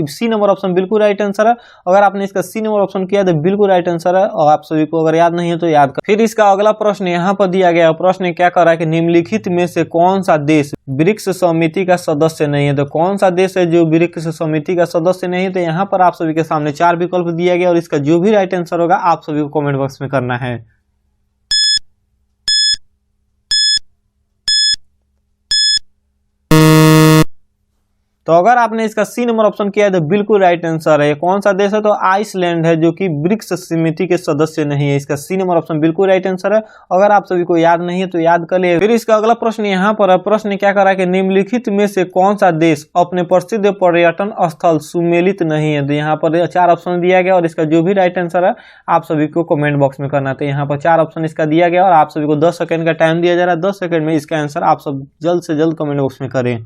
सी नंबर ऑप्शन बिल्कुल राइट आंसर है। अगर आपने इसका सी नंबर ऑप्शन किया तो बिल्कुल राइट आंसर है और आप सभी को अगर याद नहीं है तो याद कर। फिर इसका अगला प्रश्न यहाँ पर दिया गया। प्रश्न क्या कर रहा है कि निम्नलिखित में से कौन सा देश ब्रिक्स समिति का सदस्य नहीं है। तो कौन सा देश है जो ब्रिक्स समिति का सदस्य नहीं है। तो यहाँ पर आप सभी के सामने 4 विकल्प दिया गया और इसका जो भी राइट आंसर होगा आप सभी को कमेंट बॉक्स में करना है। तो अगर आपने इसका सी नंबर ऑप्शन किया है तो बिल्कुल राइट आंसर है। कौन सा देश है, तो आइसलैंड है जो कि ब्रिक्स समिति के सदस्य नहीं है। इसका सी नंबर ऑप्शन बिल्कुल राइट आंसर है। अगर आप सभी को याद नहीं है तो याद कर लिए। फिर इसका अगला प्रश्न यहाँ पर है। प्रश्न क्या कर रहा है कि निम्नलिखित में से कौन सा देश अपने प्रसिद्ध पर्यटन स्थल सुमेलित नहीं है। तो यहाँ पर 4 ऑप्शन दिया गया और इसका जो भी राइट आंसर है आप सभी को कमेंट बॉक्स में करना है। तो यहाँ पर 4 ऑप्शन इसका दिया गया और आप सभी को 10 सेकंड का टाइम दिया जा रहा है। 10 सेकंड में इसका आंसर आप सब जल्द से जल्द कमेंट बॉक्स में करें।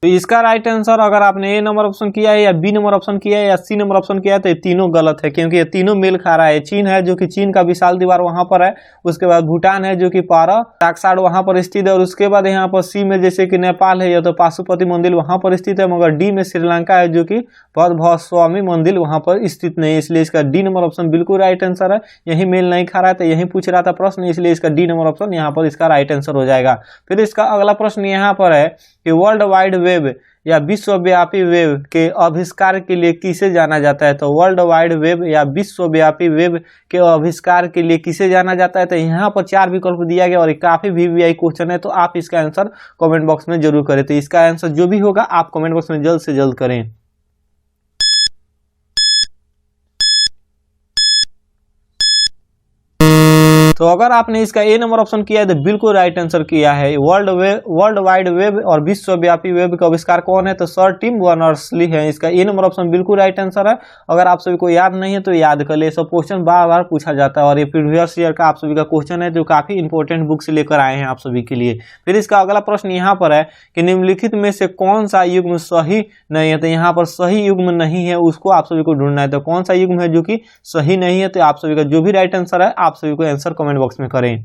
तो इसका राइट आंसर अगर आपने ए नंबर ऑप्शन किया है या बी नंबर ऑप्शन किया है या सी नंबर ऑप्शन किया है तो ये तीनों गलत है, क्योंकि ये तीनों मेल खा रहा है। चीन है जो कि चीन का विशाल दीवार वहां पर है। उसके बाद भूटान है जो कि टाकसाड वहां पर स्थित है। और उसके बाद यहाँ पर सी में जैसे कि नेपाल है या तो पाशुपति मंदिर वहां पर स्थित है। मगर डी में श्रीलंका है जो कि पद्म स्वामी मंदिर वहां पर स्थित नहीं है। इसलिए इसका डी नंबर ऑप्शन बिल्कुल राइट आंसर है। यही मेल नहीं खा रहा है तो यही पूछ रहा था प्रश्न, इसलिए इसका डी नंबर ऑप्शन यहाँ पर इसका राइट आंसर हो जाएगा। फिर इसका अगला प्रश्न यहाँ पर है कि वर्ल्ड वाइड वेब या विश्वव्यापी वेब के आविष्कार के लिए किसे जाना जाता है? तो वर्ल्ड वाइड वेब या विश्वव्यापी वेब के आविष्कार के लिए किसे जाना जाता है? तो यहाँ पर 4 विकल्प दिया गया और ये काफी VVI क्वेश्चन है, तो आप इसका आंसर कमेंट बॉक्स में जरूर करें। तो इसका आंसर जो भी होगा आप कमेंट बॉक्स में जल्द से जल्द करें। तो अगर आपने इसका ए नंबर ऑप्शन किया है तो बिल्कुल राइट आंसर किया है। वर्ल्ड वाइड वेब और विश्वव्यापी वेब का आविष्कार कौन है? तो सर टिम बर्नर्स-ली है। इसका ए नंबर ऑप्शन बिल्कुल राइट आंसर है। अगर आप सभी को याद नहीं है तो याद कर ले, सब क्वेश्चन बार बार पूछा जाता है और ये प्रीवियस ईयर का आप सभी का क्वेश्चन है जो काफी इंपॉर्टेंट बुक से लेकर आए हैं आप सभी के लिए। फिर इसका अगला प्रश्न यहाँ पर है कि निम्नलिखित में से कौन सा युग्म सही नहीं है? तो यहाँ पर सही युग्म नहीं है, उसको आप सभी को ढूंढना है। तो कौन सा युग्म है जो कि सही नहीं है? तो आप सभी का जो भी राइट आंसर है आप सभी को आंसर कमेंट बॉक्स में करें।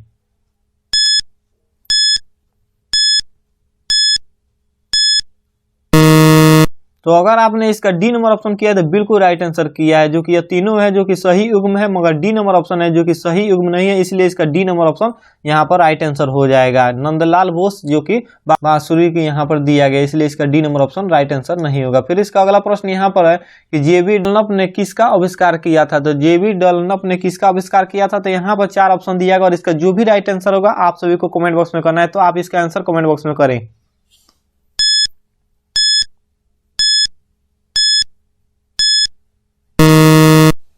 तो अगर आपने इसका डी नंबर ऑप्शन किया है तो बिल्कुल राइट आंसर किया है, जो कि ये तीनों है जो कि सही युग्म है, मगर डी नंबर ऑप्शन है जो कि सही युग्म नहीं है, इसलिए इसका डी नंबर ऑप्शन यहाँ पर राइट आंसर हो जाएगा। नंदलाल बोस जो कि बांसुरी के यहाँ पर दिया गया, इसलिए इसका D number option right answer नहीं होगा। फिर इसका अगला प्रश्न यहाँ पर है कि जेबी डनलप ने किसका आविष्कार किया था? तो जेबी डनलप ने किसका आविष्कार किया था? तो यहाँ पर 4 ऑप्शन दिया गया और इसका जो भी राइट आंसर होगा आप सभी को कमेंट बॉक्स में करना है, तो आप इसका आंसर कमेंट बॉक्स में करें।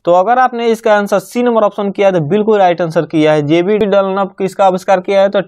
तो अगर आपने इसका आंसर सी नंबर ऑप्शन किया है तो बिल्कुल राइट आंसर किया है। जेबी डनलप किसका आविष्कार किया है? तो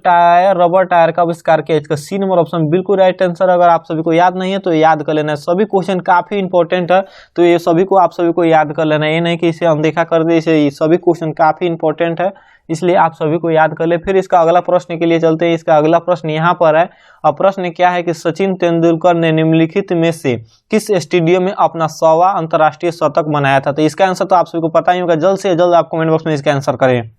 रबर टायर का आविष्कार किया है। इसका सी नंबर ऑप्शन बिल्कुल राइट आंसर। अगर आप सभी को याद नहीं है तो याद कर लेना है, सभी क्वेश्चन काफी इंपॉर्टेंट है, तो ये सभी को आप सभी को याद कर लेना है, ये नहीं कि इसे अनदेखा कर दे, इसे सभी क्वेश्चन काफी इंपॉर्टेंट है, इसलिए आप सभी को याद कर ले। फिर इसका अगला प्रश्न के लिए चलते हैं। इसका अगला प्रश्न यहाँ पर है और प्रश्न क्या है कि सचिन तेंदुलकर ने निम्नलिखित में से किस स्टेडियम में अपना 100वां अंतर्राष्ट्रीय शतक बनाया था? तो इसका आंसर तो आप सभी को पता ही होगा, जल्द से जल्द आप कमेंट बॉक्स में इसका आंसर करें।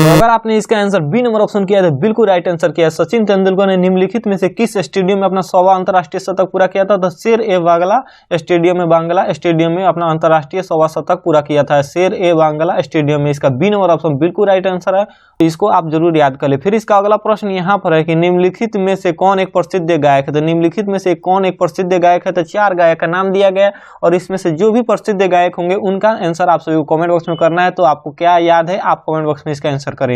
अगर आपने इसका आंसर बी नंबर ऑप्शन किया है तो बिल्कुल राइट आंसर किया है। सचिन तेंदुलकर ने निम्नलिखित में से किस स्टेडियम में अपना 100वां अंतर्राष्ट्रीय शतक पूरा किया था? तो शेर ए बांग्ला स्टेडियम में, बांग्ला स्टेडियम में अपना अंतर्राष्ट्रीय 100वां शतक पूरा किया था, शेर ए बांग्ला स्टेडियम में। इसका बी नंबर ऑप्शन बिल्कुल राइट आंसर है, इसको आप जरूर याद कर ले। फिर इसका अगला प्रश्न यहाँ पर है कि निम्नलिखित में से कौन एक प्रसिद्ध गायक है? तो निम्नलिखित में से कौन एक प्रसिद्ध गायक है? तो 4 गायक का नाम दिया गया और इसमें से जो भी प्रसिद्ध गायक होंगे उनका आंसर आप सभी को कमेंट बॉक्स में करना है। तो आपको क्या याद है आप कमेंट बॉक्स में इसका आंसर करें।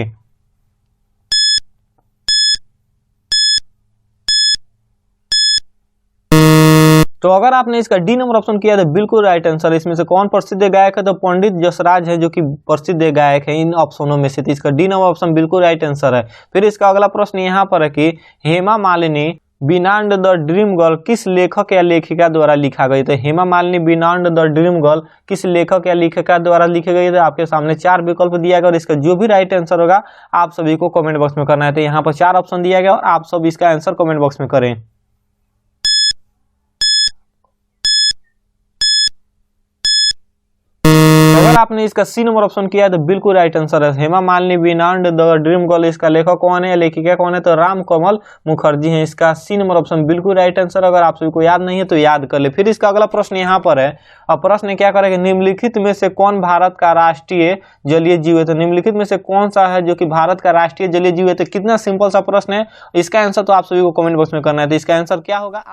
तो अगर आपने इसका डी नंबर ऑप्शन किया तो बिल्कुल राइट आंसर है। इसमें से कौन प्रसिद्ध गायक है? तो पंडित जसराज है जो कि प्रसिद्ध गायक है इन ऑप्शनों में से, तो इसका डी नंबर ऑप्शन बिल्कुल राइट आंसर है। फिर इसका अगला प्रश्न यहाँ पर है कि Hema Malini beyond the dream girl किस लेखक या लेखिका द्वारा लिखा गई? तो Hema Malini beyond the dream girl किस लेखक या लेखिका द्वारा लिखी गई? तो आपके सामने 4 विकल्प दिया गया और इसका जो भी राइट आंसर होगा आप सभी को कमेंट बॉक्स में करना है। तो यहाँ पर 4 ऑप्शन दिया गया और आप सब इसका आंसर कमेंट बॉक्स में करें। अगर आपने इसका सी नंबर ऑप्शन किया है तो बिल्कुल राइट आंसर है। Hema Malini beyond the dream girl, इसका लेखक कौन है, लेखिका कौन है? तो राम कमल मुखर्जी है। इसका सी नंबर ऑप्शन बिल्कुल राइट आंसर। अगर आप सभी को याद नहीं है तो याद कर ले। फिर इसका अगला प्रश्न यहाँ पर है और प्रश्न क्या करेगा, निम्नलिखित में से कौन भारत का राष्ट्रीय जलीय जीव है? तो निम्नलिखित में से कौन सा है जो कि भारत का राष्ट्रीय जलीय जीव है? तो कितना सिंपल सा प्रश्न है, इसका आंसर तो आप सभी को कमेंट बॉक्स में करना है। तो इसका आंसर क्या होगा?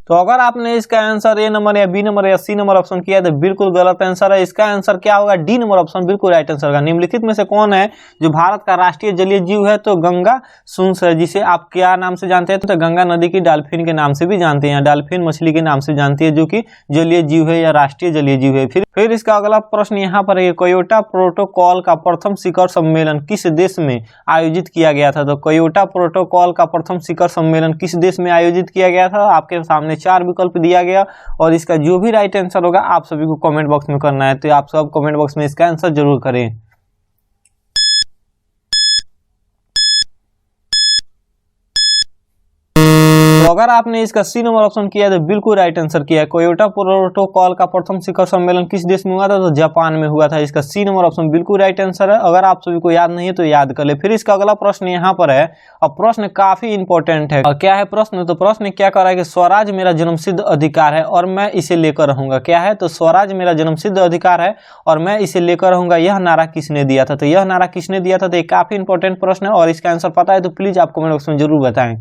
तो अगर आपने इसका आंसर ए नंबर या बी नंबर या सी नंबर ऑप्शन किया है तो बिल्कुल गलत आंसर है। इसका आंसर क्या होगा? डी नंबर ऑप्शन बिल्कुल राइट आंसर होगा। निम्नलिखित में से कौन है जो भारत का राष्ट्रीय जलीय जीव है? तो गंगा सुंस है, जिसे आप क्या नाम से जानते हैं? तो गंगा नदी की डॉल्फिन के नाम से भी जानते हैं, डॉल्फिन मछली के नाम से जानती है, जो कि जलीय जीव है या राष्ट्रीय जलीय जीव है। फिर इसका अगला प्रश्न यहाँ पर है, क्योटो प्रोटोकॉल का प्रथम शिखर सम्मेलन किस देश में आयोजित किया गया था? तो क्योटो प्रोटोकॉल का प्रथम शिखर सम्मेलन किस देश में आयोजित किया गया था? आपके सामने 4 विकल्प दिया गया और इसका जो भी राइट आंसर होगा आप सभी को कमेंट बॉक्स में करना है। तो आप सब कमेंट बॉक्स में इसका आंसर जरूर करें। तो अगर आपने इसका सी नंबर ऑप्शन किया तो बिल्कुल राइट आंसर किया है। क्योटो प्रोटोकॉल का प्रथम शिखर सम्मेलन किस देश में हुआ था? तो जापान में हुआ था। इसका सी नंबर ऑप्शन बिल्कुल राइट आंसर है। अगर आप सभी को याद नहीं है तो याद कर ले। फिर इसका अगला प्रश्न यहाँ पर है और प्रश्न काफी इंपॉर्टेंट है। और क्या है प्रश्न? तो प्रश्न क्या कर रहा है कि स्वराज मेरा जन्मसिद्ध अधिकार है और मैं इसे लेकर रहूंगा। क्या है? तो स्वराज मेरा जन्मसिद्ध अधिकार है और मैं इसे लेकर रहूंगा। यह नारा किसने दिया था? तो यह नारा किसने दिया था? तो ये काफी इंपॉर्टेंट प्रश्न है और इसका आंसर पता है तो प्लीज आप कमेंट बॉक्स में जरूर बताएं।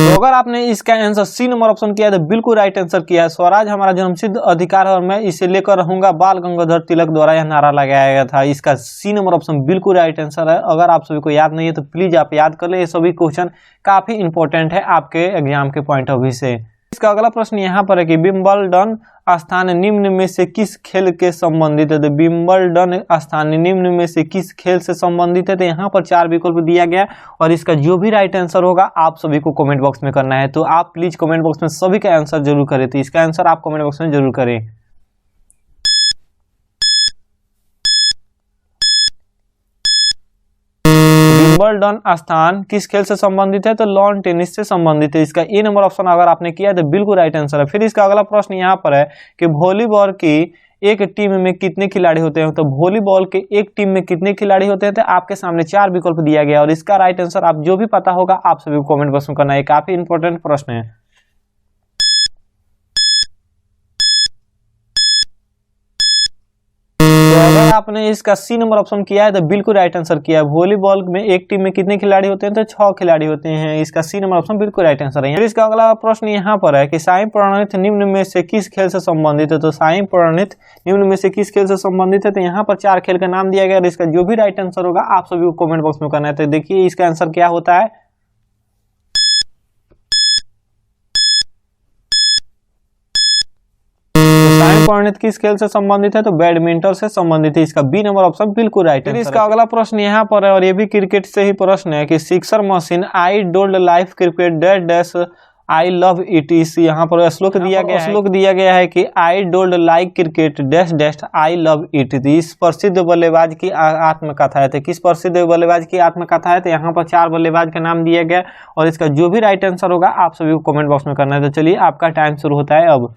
तो अगर आपने इसका आंसर सी नंबर ऑप्शन किया है तो बिल्कुल राइट आंसर किया है। स्वराज हमारा जन्मसिद्ध अधिकार है और मैं इसे लेकर रहूंगा। बाल गंगाधर तिलक द्वारा यह नारा लगाया गया था। इसका सी नंबर ऑप्शन बिल्कुल राइट आंसर है। अगर आप सभी को याद नहीं है तो प्लीज आप याद कर ले। ये सभी क्वेश्चन काफी इंपॉर्टेंट है आपके एग्जाम के पॉइंट ऑफ व्यू से। इसका अगला प्रश्न यहाँ पर है कि विंबलडन स्थान निम्न में से किस खेल के संबंधित है? तो विंबलडन स्थान निम्न में से किस खेल से संबंधित है? तो यहाँ पर 4 विकल्प दिया गया और इसका जो भी राइट आंसर होगा आप सभी को कमेंट बॉक्स में करना है। तो आप प्लीज कमेंट बॉक्स में सभी का आंसर जरूर करें। तो इसका आंसर आप कमेंट बॉक्स में जरूर करें। विंबलडन स्थान किस खेल से संबंधित है? तो लॉन टेनिस से संबंधित है। इसका ए नंबर ऑप्शन अगर आपने किया है तो बिल्कुल राइट आंसर है। फिर इसका अगला प्रश्न यहाँ पर है कि वॉलीबॉल की एक टीम में कितने खिलाड़ी होते हैं? तो वॉलीबॉल के एक टीम में कितने खिलाड़ी होते हैं? तो आपके सामने 4 विकल्प दिया गया और इसका राइट आंसर आप जो भी पता होगा आप सभी को कमेंट बॉक्स में करना है। काफी इंपॉर्टेंट प्रश्न है। तो अगर आपने इसका सी नंबर ऑप्शन किया है तो बिल्कुल राइट आंसर किया है। वॉलीबॉल में एक टीम में कितने खिलाड़ी होते हैं? तो 6 खिलाड़ी होते हैं। इसका सी नंबर ऑप्शन बिल्कुल राइट आंसर है। इसका अगला प्रश्न यहाँ पर है कि साई प्रणीत निम्न में से किस खेल से संबंधित है? तो साई प्रणीत निम्न में से किस खेल से संबंधित है? तो यहाँ पर 4 खेल का नाम दिया गया और इसका जो भी राइट आंसर होगा आप सभी को कमेंट बॉक्स में करना है। तो देखिए इसका आंसर क्या होता है। प्रणीत किस खेल से संबंधित है? तो बैडमिंटन से संबंधित है। इसका बी नंबर ऑप्शन बिल्कुल राइट है। इसका अगला प्रश्न यहाँ पर है और ये भी क्रिकेट से ही प्रश्न है कि sixer machine I don't like cricket dash dash I love it. इस यहाँ पर श्लोक दिया गया है कि I don't like cricket dash dash I love it. इस प्रसिद्ध बल्लेबाज की आत्मकथा है। तो किस प्रसिद्ध बल्लेबाज की आत्मकथा है? तो यहाँ पर 4 बल्लेबाज का नाम दिया गया और इसका जो भी राइट आंसर होगा आप सभी को कमेंट बॉक्स में करना है। तो चलिए आपका टाइम शुरू होता है अब।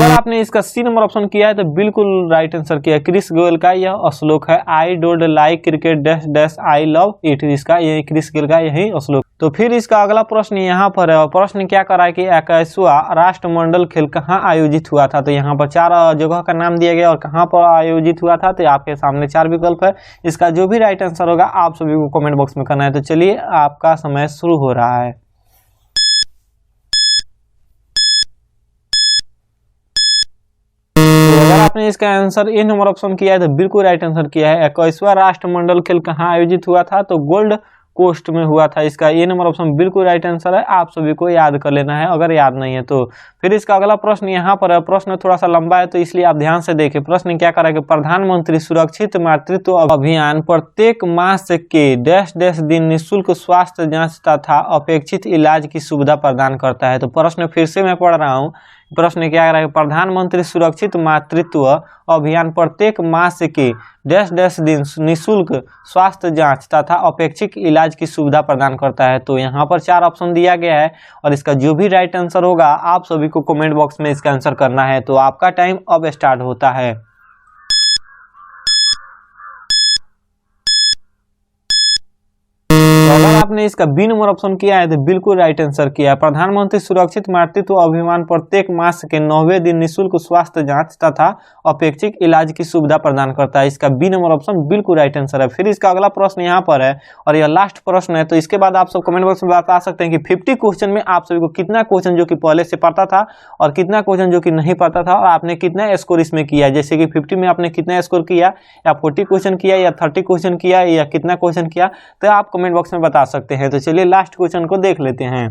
आपने इसका सी नंबर ऑप्शन किया है तो बिल्कुल राइट आंसर किया है। क्रिस गेल का यह श्लोक है I don't like cricket dash dash I love it. इसका यही क्रिस गेल का यही श्लोक। तो फिर इसका अगला प्रश्न यहाँ पर है और प्रश्न क्या कर रहा है कि 21वां राष्ट्रमंडल खेल कहाँ आयोजित हुआ था? तो यहाँ पर 4 जगह का नाम दिया गया और कहाँ पर आयोजित हुआ था? तो आपके सामने 4 विकल्प है। इसका जो भी राइट आंसर होगा आप सभी को कमेंट बॉक्स में करना है। तो चलिए आपका समय शुरू हो रहा है। आपने इसका आंसर ए नंबर ऑप्शन किया है तो बिल्कुल राइट आंसर किया है। 21वां राष्ट्रमंडल खेल कहाँ आयोजित हुआ था? तो गोल्ड कोस्ट में हुआ था। इसका ए नंबर ऑप्शन बिल्कुल राइट आंसर है। आप सभी को याद कर लेना है अगर याद नहीं है तो। फिर इसका अगला प्रश्न यहाँ पर है। प्रश्न थोड़ा सा लंबा है तो इसलिए आप ध्यान से देखें। प्रश्न क्या कर रहा है कि प्रधानमंत्री सुरक्षित मातृत्व अभियान प्रत्येक मास के डैश डैश दिन निःशुल्क स्वास्थ्य जांच तथा अपेक्षित इलाज की सुविधा प्रदान करता है। तो प्रश्न फिर से मैं पढ़ रहा हूँ। प्रश्न क्या है? प्रधानमंत्री सुरक्षित मातृत्व अभियान प्रत्येक मास के डैश डैश दिन निःशुल्क स्वास्थ्य जांच तथा अपेक्षित इलाज की सुविधा प्रदान करता है। तो यहाँ पर 4 ऑप्शन दिया गया है और इसका जो भी राइट आंसर होगा आप सभी को कमेंट बॉक्स में इसका आंसर करना है। तो आपका टाइम अब स्टार्ट होता है। अगर आपने इसका बी नंबर ऑप्शन किया है तो बिल्कुल राइट आंसर किया है। प्रधानमंत्री सुरक्षित मातृत्व अभियान प्रत्येक मास के 90वें दिन निःशुल्क स्वास्थ्य जांच तथा अपेक्षित इलाज की सुविधा प्रदान करता है। इसका बी नंबर ऑप्शन बिल्कुल राइट आंसर है। फिर इसका अगला प्रश्न यहाँ पर है और यह लास्ट प्रश्न है। तो इसके बाद आप सब कमेंट बॉक्स में बता सकते हैं कि 50 क्वेश्चन में आप सभी को कितना क्वेश्चन जो कि पहले से पता था और कितना क्वेश्चन जो कि नहीं पता था और आपने कितना स्कोर इसमें किया। जैसे कि 50 में आपने कितना स्कोर किया या 40 क्वेश्चन किया या 30 क्वेश्चन किया या कितना क्वेश्चन किया, तो आप कमेंट बॉक्स में बता सकते हैं। तो चलिए लास्ट क्वेश्चन को देख लेते हैं।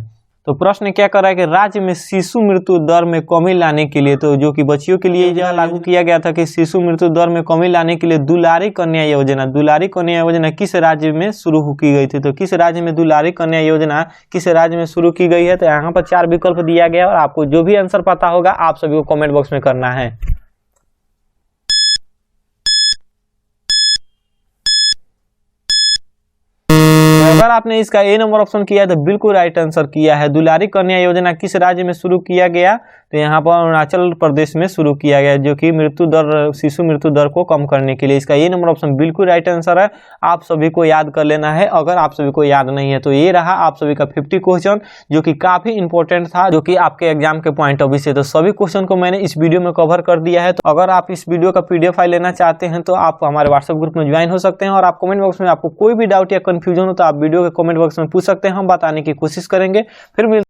तो प्रश्न क्या कर रहा है कि राज्य में शिशु मृत्यु दर में कमी लाने के लिए, तो जो कि बच्चियों के लिए यह लागू किया गया था कि शिशु मृत्यु दर में कमी लाने के लिए दुलारी कन्या योजना किस राज्य में शुरू की गई थी। तो किस राज्य में दुलारी कन्या योजना किस राज्य में शुरू की गई है। तो यहाँ पर 4 विकल्प दिया गया और आपको जो भी आंसर पता होगा आप सभी को कमेंट बॉक्स में करना है। अगर आपने इसका ए नंबर ऑप्शन किया है तो बिल्कुल राइट आंसर किया है। दुलारी कन्या योजना किस राज्य में शुरू किया गया, तो यहाँ पर अरुणाचल प्रदेश में शुरू किया गया, जो कि शिशु मृत्यु दर को कम करने के लिए। इसका ए नंबर ऑप्शन बिल्कुल राइट आंसर है। आप सभी को याद कर लेना है, अगर आप सभी को याद नहीं है तो ये रहा आप सभी का 50 क्वेश्चन, जो कि काफी इंपॉर्टेंट था, जो कि आपके एग्जाम के पॉइंट ऑफ व्यू से। तो सभी क्वेश्चन को मैंने इस वीडियो में कवर कर दिया है। तो अगर आप इस वीडियो का PDF फाइल लेना चाहते हैं तो आप हमारे व्हाट्सएप ग्रुप में ज्वाइन हो सकते हैं, और आप कमेंट बॉक्स में आपको कोई भी डाउट या कंफ्यूजन हो तो आप वीडियो के कमेंट बॉक्स में पूछ सकते हैं, हम बताने की कोशिश करेंगे। फिर